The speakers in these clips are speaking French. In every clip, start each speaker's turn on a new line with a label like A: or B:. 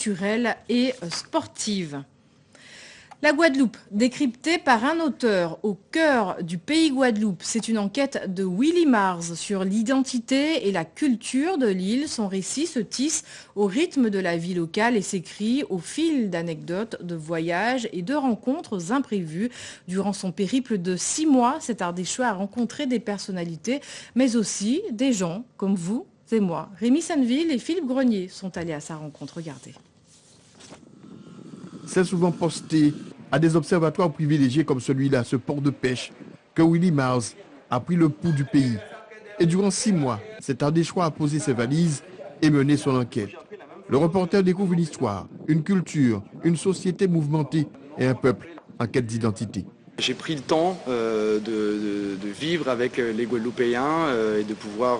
A: culturelle et sportive. La Guadeloupe, décryptée par un auteur au cœur du pays Guadeloupe. C'est une enquête de Willy Mars sur l'identité et la culture de l'île. Son récit se tisse au rythme de la vie locale et s'écrit au fil d'anecdotes, de voyages et de rencontres imprévues. Durant son périple de 6 mois, cet Ardéchois a rencontré des personnalités, mais aussi des gens comme vous et moi. Rémi Senneville et Philippe Grenier sont allés à sa rencontre. Regardez.
B: C'est souvent posté à des observatoires privilégiés comme celui-là, ce port de pêche, que Willy Mars a pris le pouls du pays. Et durant 6 mois, cet Ardéchois a posé ses valises et mené son enquête. Le reporter découvre une histoire, une culture, une société mouvementée et un peuple en quête d'identité.
C: J'ai pris le temps de vivre avec les Guadeloupéens et de pouvoir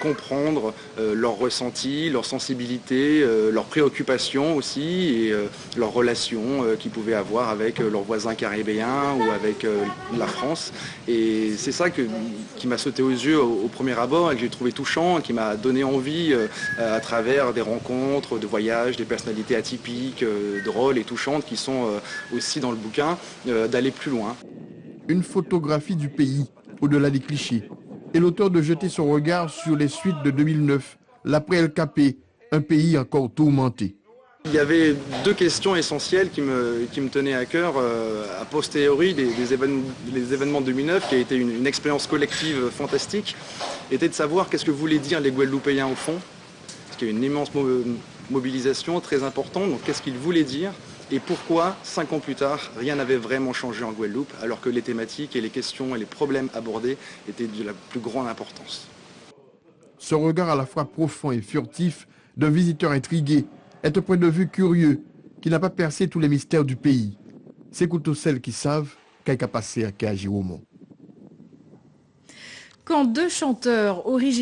C: comprendre leurs ressentis, leurs sensibilités, leurs préoccupations aussi et leurs relations qu'ils pouvaient avoir avec leurs voisins caribéens ou avec la France. Et c'est ça qui m'a sauté aux yeux au premier abord et que j'ai trouvé touchant et qui m'a donné envie à travers des rencontres, de voyages, des personnalités atypiques, drôles et touchantes qui sont aussi dans le bouquin, d'aller plus loin.
B: Une photographie du pays, au-delà des clichés, et l'auteur de jeter son regard sur les suites de 2009, l'après-LKP, un pays encore tourmenté.
C: Il y avait 2 questions essentielles qui me tenaient à cœur a posteriori les événements de 2009, qui a été une expérience collective fantastique, était de savoir qu'est-ce que voulaient dire les Guadeloupéens au fond, parce qu'il y a une immense mobilisation très importante, donc qu'est-ce qu'ils voulaient dire et pourquoi, 5 ans plus tard, rien n'avait vraiment changé en Guadeloupe, alors que les thématiques et les questions et les problèmes abordés étaient de la plus grande importance.
B: Ce regard à la fois profond et furtif d'un visiteur intrigué est un point de vue curieux qui n'a pas percé tous les mystères du pays. C'est plutôt celles qui savent qu'elle a passé à agir au monde.
A: Quand 2 chanteurs originaires